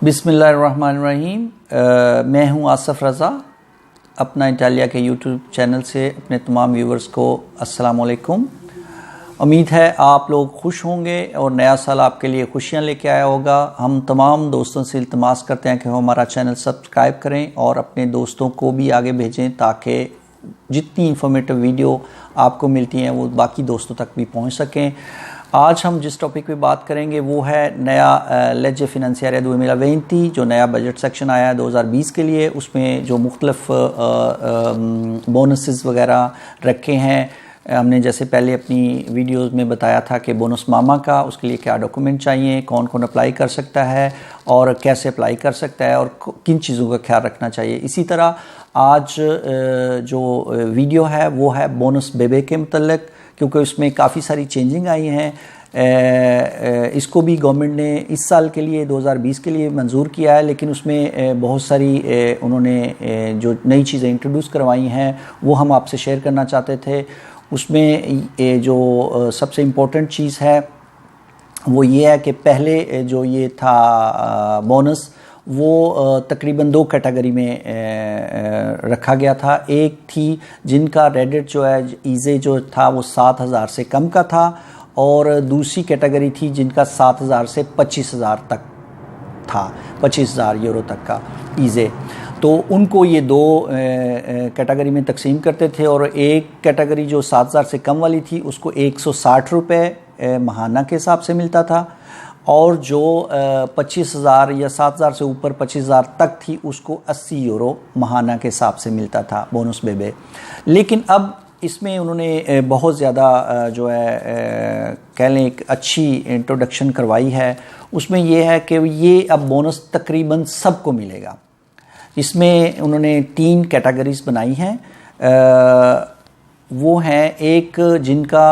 बिस्मिल्लाहिर्रहमानिर्रहीम। मैं हूं आसिफ रज़ा। अपना इटालिया के यूट्यूब चैनल से अपने तमाम व्यूवर्स को अस्सलाम वालेकुम। उम्मीद है आप लोग खुश होंगे और नया साल आपके लिए खुशियां लेके आया होगा। हम तमाम दोस्तों से इल्तमास करते हैं कि वो हमारा चैनल सब्सक्राइब करें और अपने दोस्तों को भी आगे भेजें ताकि जितनी इंफॉर्मेटिव वीडियो आपको मिलती हैं वो बाकी दोस्तों तक भी पहुंच सकें। आज हम जिस टॉपिक पे बात करेंगे वो है नया लेजे फिनंसियरिया 2020 जो नया बजट सेक्शन आया है 2020 के लिए। उसमें जो मुख्तलिफ बोनसेस वगैरह रखे हैं, हमने जैसे पहले अपनी वीडियोस में बताया था कि बोनस मामा का उसके लिए क्या डॉक्यूमेंट चाहिए, कौन कौन अप्लाई कर सकता है और कैसे अप्लाई कर सकता है और किन चीज़ों का ख्याल रखना चाहिए। इसी तरह आज जो वीडियो है वो है बोनस बेबे के मतलब, क्योंकि उसमें काफ़ी सारी चेंजिंग आई हैं। इसको भी गवर्नमेंट ने इस साल के लिए 2020 के लिए मंजूर किया है, लेकिन उसमें बहुत सारी उन्होंने जो नई चीज़ें इंट्रोड्यूस करवाई हैं वो हम आपसे शेयर करना चाहते थे। उसमें जो सबसे इम्पोर्टेंट चीज़ है वो ये है कि पहले जो ये था बोनस वो तकरीबन दो कैटेगरी में रखा गया था। एक थी जिनका रेडिट जो है ईज़े जो था वो 7,000 से कम का था, और दूसरी कैटेगरी थी जिनका 7,000 से 25,000 तक था, 25,000 यूरो तक का ईज़े। तो उनको ये दो कैटेगरी में तकसीम करते थे, और एक कैटेगरी जो 7,000 से कम वाली थी उसको 160 रुपये माहाना के हिसाब से मिलता था, और जो 25,000 या 7,000 से ऊपर 25,000 तक थी उसको 80 यूरो माहाना के हिसाब से मिलता था बोनस बेबे। लेकिन अब इसमें उन्होंने बहुत ज़्यादा जो है कह लें एक अच्छी इंट्रोडक्शन करवाई है। उसमें यह है कि ये अब बोनस तकरीबन सबको मिलेगा। इसमें उन्होंने 3 कैटेगरीज बनाई हैं। वो हैं एक जिनका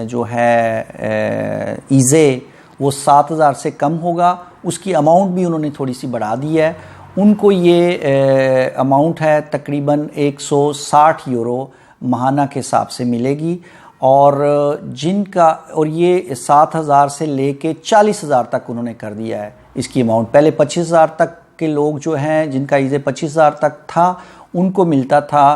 जो है ईज़े वो 7,000 से कम होगा, उसकी अमाउंट भी उन्होंने थोड़ी सी बढ़ा दी है। उनको ये अमाउंट है तकरीबन 160 यूरो माहाना के हिसाब से मिलेगी, और जिनका और ये 7,000 से लेके 40,000 तक उन्होंने कर दिया है इसकी अमाउंट। पहले 25,000 तक के लोग जो हैं जिनका ईज़े 25,000 तक था उनको मिलता था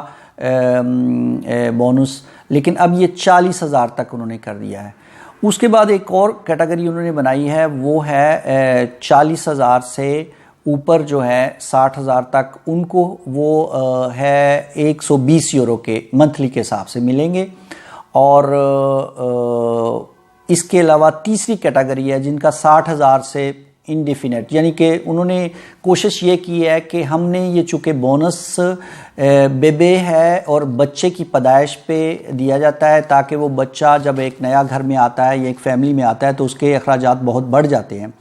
बोनस, लेकिन अब ये 40,000 तक उन्होंने कर दिया है। उसके बाद एक और कैटेगरी उन्होंने बनाई है, वो है 40,000 से ऊपर जो है 60,000 तक, उनको वो है 120 यूरो के मंथली के हिसाब से मिलेंगे। और इसके अलावा तीसरी कैटेगरी है जिनका 60,000 से इंडेफिनेट, यानी कि उन्होंने कोशिश ये की है कि हमने ये चूँकि बोनस बेबे है और बच्चे की पैदाइश पे दिया जाता है, ताकि वो बच्चा जब एक नया घर में आता है या एक फैमिली में आता है तो उसके अखराजात बहुत बढ़ जाते हैं।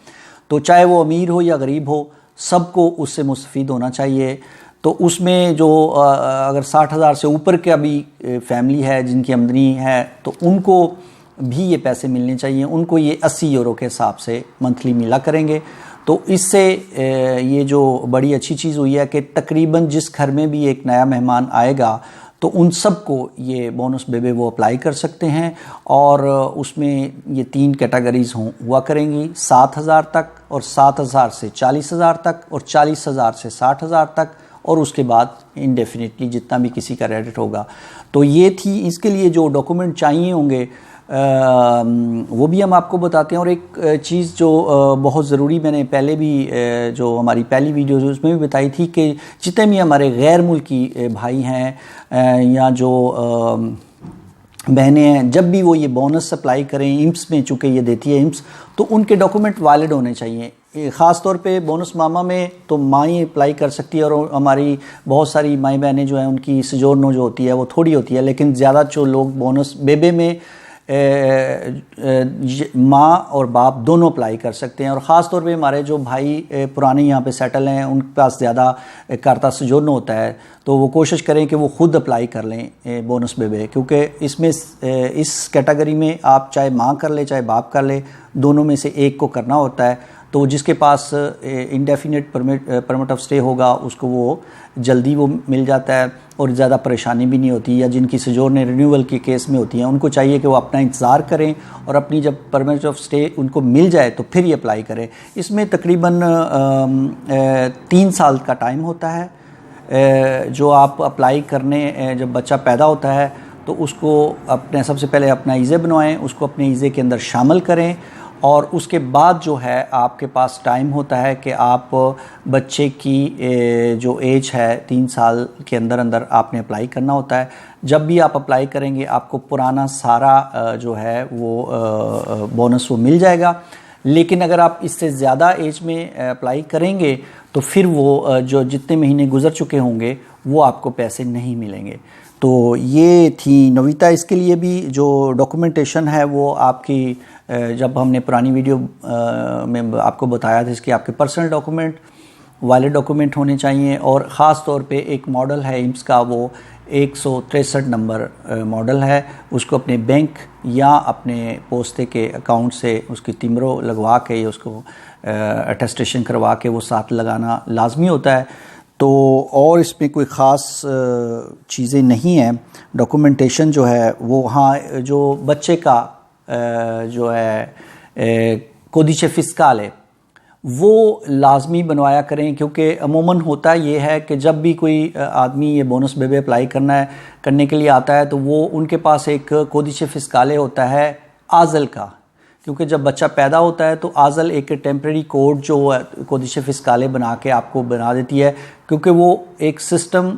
तो चाहे वो अमीर हो या गरीब हो, सबको उससे मुस्तफ़ीद होना चाहिए। तो उसमें जो अगर 60,000 से ऊपर के अभी फैमिली है जिनकी आमदनी है तो उनको भी ये पैसे मिलने चाहिए। उनको ये 80 यूरो के हिसाब से मंथली मिला करेंगे। तो इससे ये जो बड़ी अच्छी चीज़ हुई है कि तकरीबन जिस घर में भी एक नया मेहमान आएगा तो उन सब को ये बोनस बेबे वो अप्लाई कर सकते हैं। और उसमें ये 3 कैटेगरीज हुआ करेंगी, 7,000 तक और 7,000 से 40,000 तक और 40,000 से 60,000 तक, और उसके बाद इनडेफिनिटली जितना भी किसी का रेडिट होगा। तो ये थी इसके लिए जो डॉक्यूमेंट चाहिए होंगे वो भी हम आपको बताते हैं। और एक चीज़ जो बहुत ज़रूरी मैंने पहले भी जो हमारी पहली वीडियो है उसमें भी बताई थी कि जितने भी हमारे गैर मुल्की भाई हैं या जो बहनें हैं, जब भी वो ये बोनस अप्लाई करें इम्स में, चूँकि ये देती है इम्स, तो उनके डॉक्यूमेंट वैलिड होने चाहिए। ख़ास तौर पे बोनस मामा में तो माँ ही अप्लाई कर सकती है, और हमारी बहुत सारी माई बहनें जो हैं उनकी सजोरनो जो होती है वो थोड़ी होती है, लेकिन ज़्यादा जो लोग बोनस बेबे में माँ और बाप दोनों अप्लाई कर सकते हैं। और ख़ास तौर पे हमारे जो भाई पुराने यहाँ पे सेटल हैं उनके पास ज़्यादा करता सजोरनो होता है, तो वो कोशिश करें कि वो ख़ुद अप्लाई कर लें बोनस बेबे, क्योंकि इसमें इस कैटेगरी में आप चाहे माँ कर ले चाहे बाप कर ले, दोनों में से एक को करना होता है। तो जिसके पास इंडेफिनिट परमिट ऑफ स्टे होगा उसको वो जल्दी वो मिल जाता है और ज़्यादा परेशानी भी नहीं होती, या जिनकी सोजोर्न रिन्यूअल के केस में होती हैं उनको चाहिए कि वो अपना इंतज़ार करें और अपनी जब परमिट ऑफ स्टे उनको मिल जाए तो फिर ये अप्लाई करें। इसमें तकरीबन 3 साल का टाइम होता है जो आप अप्लाई करने, जब बच्चा पैदा होता है तो उसको अपने सबसे पहले अपना ईज़े बनवाएं, उसको अपने ईज़े के अंदर शामिल करें और उसके बाद जो है आपके पास टाइम होता है कि आप बच्चे की जो एज है 3 साल के अंदर अंदर आपने अप्लाई करना होता है। जब भी आप अप्लाई करेंगे आपको पुराना सारा जो है वो बोनस वो मिल जाएगा, लेकिन अगर आप इससे ज़्यादा एज में अप्लाई करेंगे तो फिर वो जो जितने महीने गुजर चुके होंगे वो आपको पैसे नहीं मिलेंगे। तो ये थी नवीता। इसके लिए भी जो डॉक्यूमेंटेशन है वो आपकी, जब हमने पुरानी वीडियो में आपको बताया था, इसके आपके पर्सनल डॉक्यूमेंट, वैलिड डॉक्यूमेंट होने चाहिए और ख़ास तौर पे एक मॉडल है IMSS का, वो 163 नंबर मॉडल है, उसको अपने बैंक या अपने पोस्ते के अकाउंट से उसकी तिमरो लगवा के या उसको अटेस्टेशन करवा के वो साथ लगाना लाजमी होता है। तो और इसमें कोई ख़ास चीज़ें नहीं हैं। डॉक्यूमेंटेशन जो है वो, हाँ, जो बच्चे का जो है कोदिशे फिस्काल है वो लाजमी बनवाया करें, क्योंकि अमूमन होता ये है कि जब भी कोई आदमी ये बोनस बेबी अप्लाई करने के लिए आता है तो वो उनके पास एक कोदिशे फिस्काले होता है आज़ल का, क्योंकि जब बच्चा पैदा होता है तो आज़ल एक टेम्प्रेरी कोड जो कोदिशे फिस्काले बना के आपको बना देती है, क्योंकि वो एक सिस्टम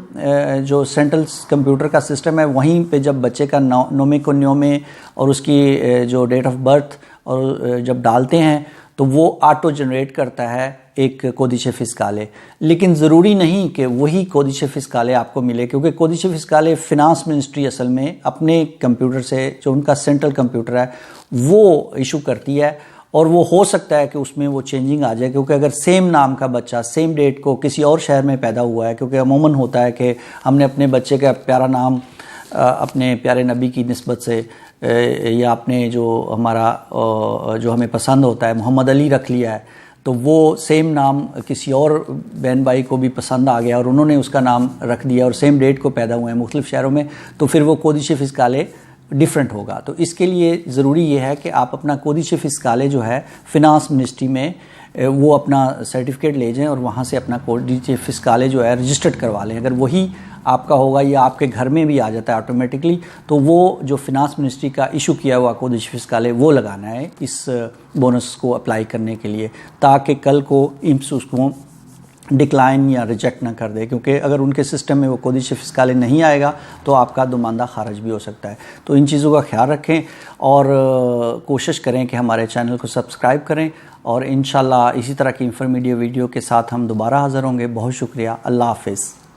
जो सेंट्रल कंप्यूटर का सिस्टम है वहीं पे जब बच्चे का नोमे को न्योमे और उसकी जो डेट ऑफ बर्थ और जब डालते हैं तो वो ऑटो जनरेट करता है एक कोदिशे फिस्काले। लेकिन ज़रूरी नहीं कि वही कोदिशे फिस्काले आपको मिले, क्योंकि कोदिशे फिस्काले फिनांस मिनिस्ट्री असल में अपने कंप्यूटर से, जो उनका सेंट्रल कंप्यूटर है, वो इशू करती है और वो हो सकता है कि उसमें वो चेंजिंग आ जाए, क्योंकि अगर सेम नाम का बच्चा सेम डेट को किसी और शहर में पैदा हुआ है, क्योंकि अमूमन होता है कि हमने अपने बच्चे का प्यारा नाम अपने प्यारे नबी की निस्बत से या अपने जो हमारा जो हमें पसंद होता है मोहम्मद अली रख लिया है, तो वो सेम नाम किसी और बहन भाई को भी पसंद आ गया और उन्होंने उसका नाम रख दिया और सेम डेट को पैदा हुए हैं मुख्तलिफ शहरों में, तो फिर वो कोदिशे फिस्काले डिफरेंट होगा। तो इसके लिए ज़रूरी ये है कि आप अपना कोदिशे फिस्काले जो है फिनांस मिनिस्ट्री में वो अपना सर्टिफिकेट ले जाएं और वहाँ से अपना कोदिशे फिस्काले जो है रजिस्टर्ड करवा लें। अगर वही आपका होगा या आपके घर में भी आ जाता है ऑटोमेटिकली, तो वो जो फिनांस मिनिस्ट्री का इशू किया हुआ कोदिशे फिस्काले वो लगाना है इस बोनस को अप्लाई करने के लिए, ताकि कल को IMSS उसको डिक्लाइन या रिजेक्ट ना कर दे, क्योंकि अगर उनके सिस्टम में वो कोदिशे फिस्काले नहीं आएगा तो आपका दुमानदा खारिज भी हो सकता है। तो इन चीज़ों का ख्याल रखें और कोशिश करें कि हमारे चैनल को सब्सक्राइब करें और इंशाल्लाह इसी तरह की इंफॉर्मेटिव वीडियो के साथ हम दोबारा हाज़िर होंगे। बहुत शुक्रिया। अल्लाह हाफ़िज़।